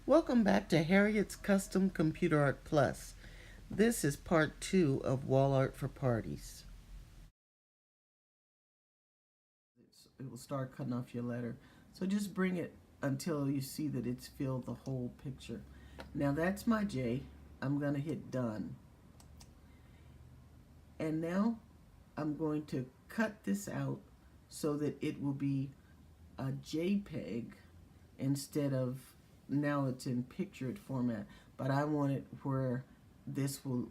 Welcome back to Harriet's Custom Computer Art Plus. This is part 2 of Wall Art for Parties. It will start cutting off your letter. So just bring it until you see that it's filled the whole picture. Now that's my J. I'm going to hit done. And now I'm going to cut this out so that it will be a JPEG instead of, now it's in pictured format, but I want it where this will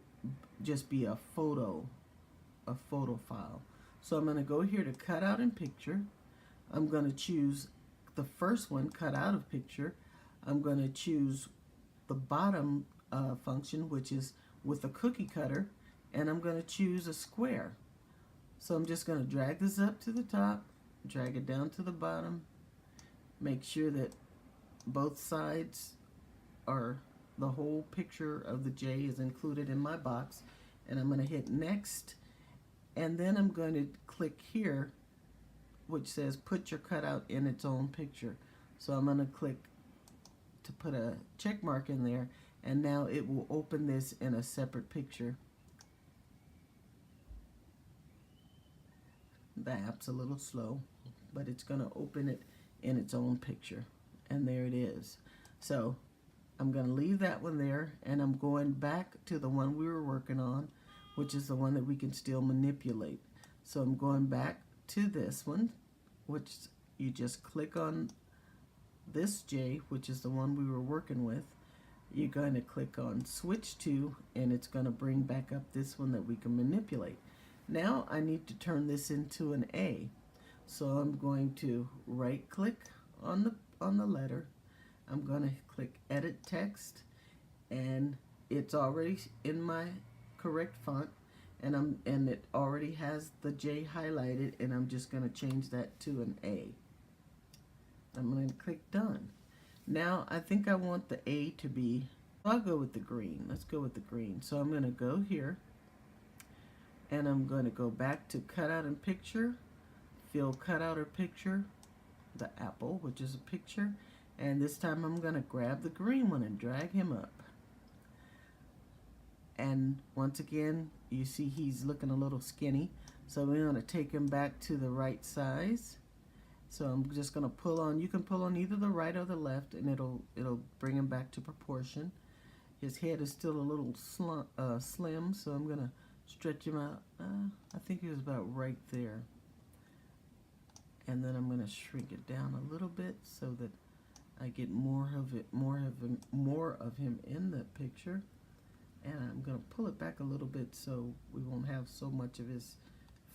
just be a photo file. So I'm going to go here to cut out in picture. I'm going to choose the first one, cut out of picture. I'm going to choose the bottom function, which is with a cookie cutter, and I'm going to choose a square. So I'm just going to drag this up to the top, drag it down to the bottom, make sure that both sides are, the whole picture of the J is included in my box, and I'm going to hit next, and then I'm going to click here which says put your cutout in its own picture. So I'm going to click to put a check mark in there, and now it will open this in a separate picture. The app's a little slow, but it's going to open it in its own picture, and there it is. So I'm going to leave that one there, and I'm going back to the one we were working on, which is the one that we can still manipulate. So I'm going back to this one, which you just click on this J, which is the one we were working with. You're going to click on switch to, and it's going to bring back up this one that we can manipulate. Now I need to turn this into an A. So I'm going to right click on the letter. I'm going to click edit text, and it's already in my correct font, and it already has the J highlighted, and I'm just going to change that to an A. I'm going to click done. Now I think I want the A to be, I'll go with the green. Let's go with the green. So I'm going to go here, and I'm going to go back to cutout and picture, fill cutout or picture, the apple, which is a picture, and this time I'm going to grab the green one and drag him up. And once again, you see he's looking a little skinny, so we're going to take him back to the right size. So I'm just going to pull on, you can pull on either the right or the left, and it'll bring him back to proportion. His head is still a little slim, so I'm going to stretch him out. I think he was about right there. And then I'm going to shrink it down a little bit so that I get more of him in the picture. And I'm going to pull it back a little bit so we won't have so much of his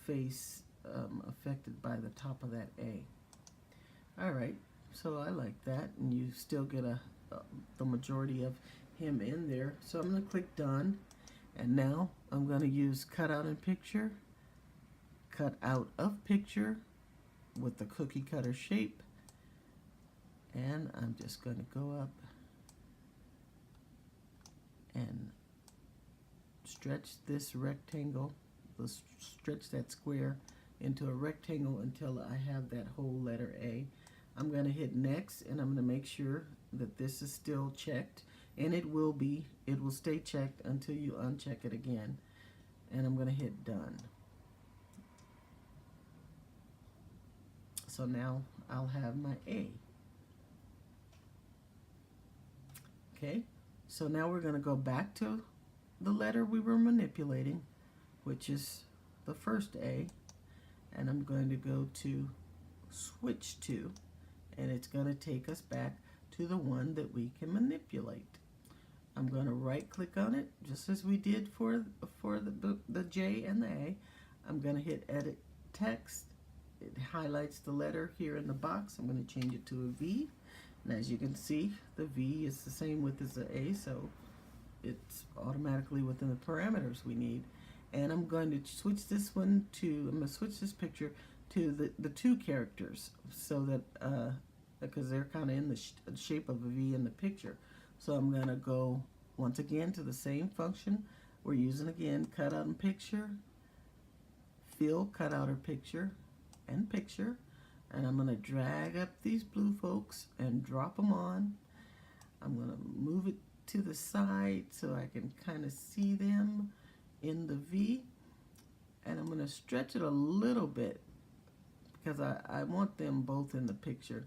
face affected by the top of that A. Alright, so I like that, and you still get the majority of him in there. So I'm going to click done, and now I'm going to use cutout in picture, cut out of picture with the cookie cutter shape, and I'm just going to go up and stretch this rectangle, stretch that square into a rectangle until I have that whole letter A. I'm going to hit next, and I'm going to make sure that this is still checked, and it will stay checked until you uncheck it again, and I'm going to hit done. So now I'll have my A. Okay, so now we're going to go back to the letter we were manipulating, which is the first A, and I'm going to go to switch to, and it's going to take us back to the one that we can manipulate. I'm going to right click on it just as we did for the J and the A. I'm going to hit edit text. It highlights the letter here in the box. I'm going to change it to a V, and as you can see, the V is the same width as the A, so it's automatically within the parameters we need. And I'm going to switch this one to, I'm going to switch this picture to the two characters, so that because they're kind of in the shape of a V in the picture. So I'm going to go once again to the same function we're using again, cutout and picture, fill cutout or picture, and picture, and I'm going to drag up these blue folks and drop them on. I'm going to move it to the side so I can kind of see them in the V. And I'm going to stretch it a little bit because I want them both in the picture.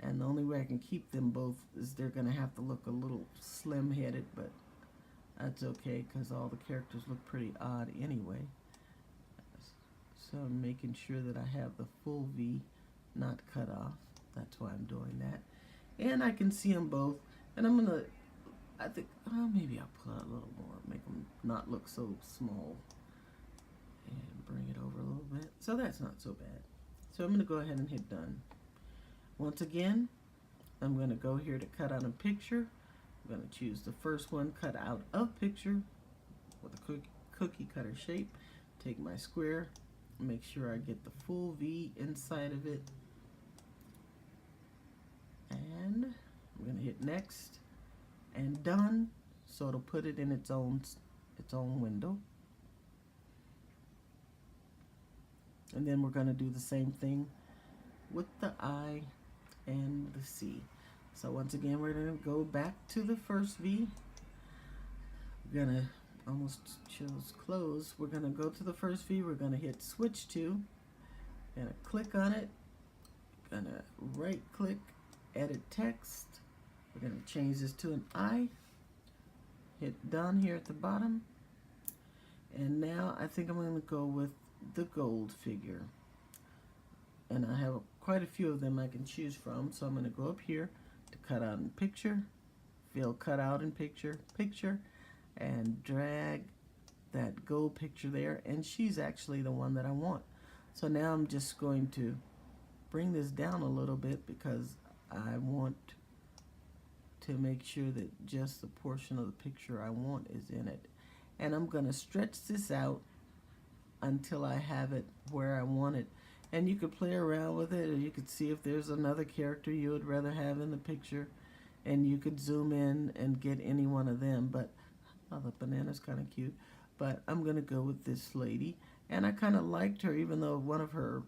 And the only way I can keep them both is they're going to have to look a little slim-headed, but that's okay because all the characters look pretty odd anyway. So I'm making sure that I have the full V not cut off. That's why I'm doing that. And I can see them both. And I'm going to, I think, oh, maybe I'll pull out a little more, make them not look so small. And bring it over a little bit. So that's not so bad. So I'm going to go ahead and hit done. Once again, I'm going to go here to cut out a picture. I'm going to choose the first one, cut out of picture with a cookie cutter shape. Take my square, make sure I get the full V inside of it. And I'm going to hit next and done, so it'll put it in its own window. And then we're going to do the same thing with the I and the C. So once again, we're going to go back to the first V. We're going to almost choose close. We're going to go to the first V. We're going to hit switch to. Going to click on it. Going to right click, edit text. We're going to change this to an I. Hit done here at the bottom. And now I think I'm going to go with the gold figure. And I have quite a few of them I can choose from. So I'm going to go up here to cut out in picture, fill cut out in picture, picture, and drag that gold picture there. And she's actually the one that I want. So now I'm just going to bring this down a little bit because I want to make sure that just the portion of the picture I want is in it. And I'm going to stretch this out until I have it where I want it. And you could play around with it, or you could see if there's another character you would rather have in the picture, and you could zoom in and get any one of them. But oh, the banana's kind of cute. But I'm going to go with this lady, and I kind of liked her, even though one of her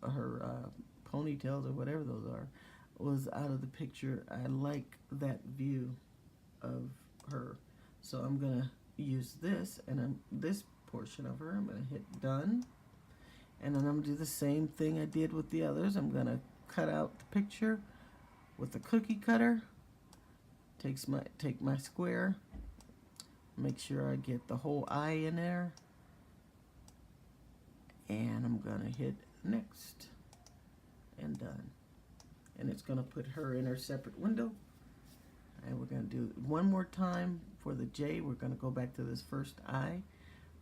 ponytails or whatever those are was out of the picture. I like that view of her, so I'm going to use this, and this portion of her, I'm going to hit done. And then I'm going to do the same thing I did with the others. I'm going to cut out the picture with the cookie cutter. Take my square. Make sure I get the whole eye in there. And I'm going to hit next. And done. And it's going to put her in her separate window. And we're going to do it one more time for the J. We're going to go back to this first eye.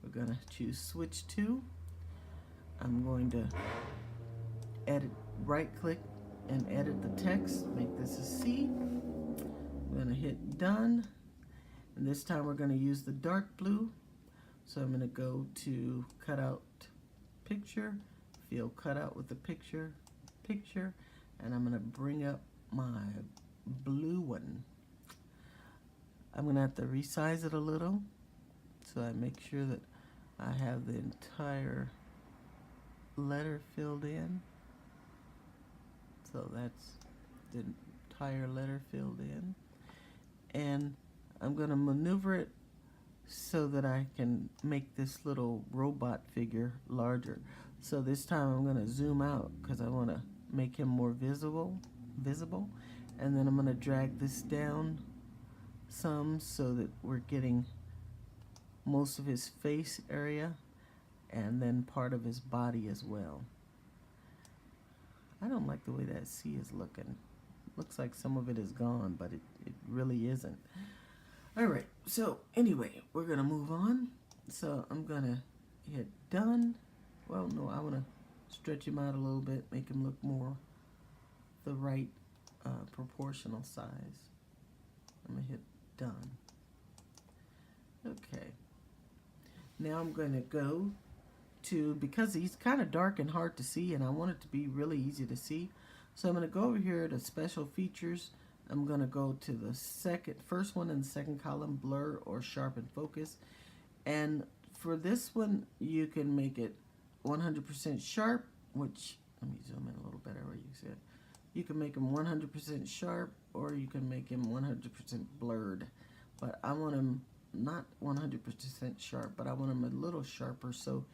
We're going to choose switch to. I'm going to edit, right click and edit the text, make this a C. I'm going to hit done, and this time we're going to use the dark blue. So I'm going to go to cut out picture, fill cut out with the picture, and I'm going to bring up my blue one. I'm going to have to resize it a little so I make sure that I have the entire letter filled in. So that's the entire letter filled in. And I'm going to maneuver it so that I can make this little robot figure larger. So this time I'm going to zoom out because I want to make him more visible. And then I'm going to drag this down some so that we're getting most of his face area and then part of his body as well. I don't like the way that C is looking. Looks like some of it is gone, but it really isn't. Alright, so anyway, we're going to move on. So I'm going to hit done. Well, no, I want to stretch him out a little bit, make him look more the right proportional size. I'm going to hit done. Okay. Now I'm going to go to, because he's kind of dark and hard to see, and I want it to be really easy to see. So I'm going to go over here to special features. I'm going to go to the first one in the second column, blur or sharpen focus. And for this one, you can make it 100% sharp, which, let me zoom in a little better where you see it. You can make him 100% sharp, or you can make him 100% blurred. But I want him not 100% sharp, but I want him a little sharper so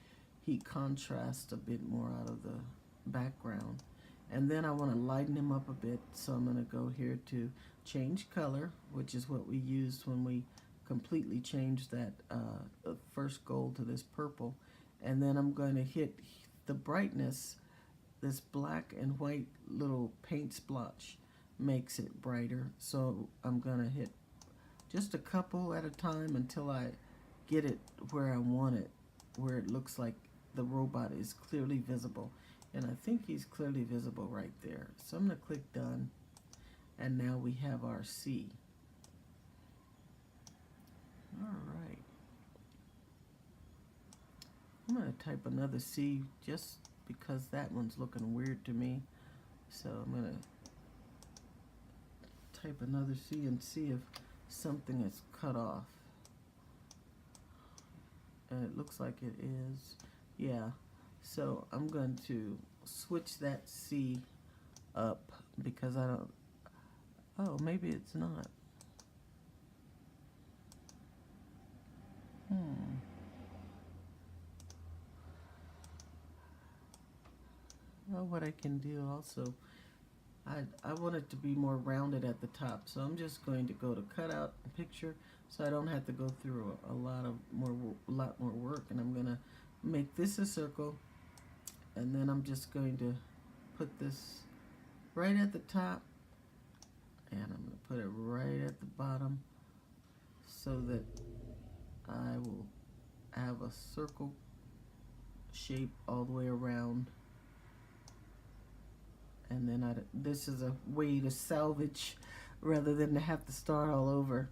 he contrasts a bit more out of the background. And then I want to lighten him up a bit, so I'm going to go here to change color, which is what we used when we completely changed that first gold to this purple. And then I'm going to hit the brightness. This black and white little paint splotch makes it brighter, so I'm going to hit just a couple at a time until I get it where I want it, where it looks like the robot is clearly visible. And I think he's clearly visible right there. So I'm going to click done, and now we have our C. All right. I'm going to type another C just because that one's looking weird to me. So I'm going to type another C and see if something is cut off. And it looks like it is. Yeah. So I'm going to switch that C up because I don't, oh, maybe it's not. Well, what I can do also, I want it to be more rounded at the top, so I'm just going to go to cut out a picture so I don't have to go through a lot more work. And I'm going to make this a circle, and then I'm just going to put this right at the top, and I'm going to put it right at the bottom so that I will have a circle shape all the way around. And then this is a way to salvage rather than to have to start all over.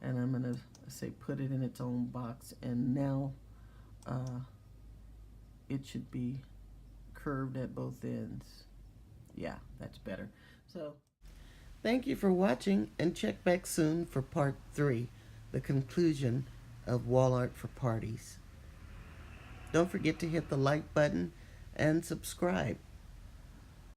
And I'm going to say put it in its own box, and now it should be curved at both ends. Yeah, that's better. So thank you for watching, and check back soon for part 3, the conclusion of Wall Art for Parties. Don't forget to hit the like button and subscribe.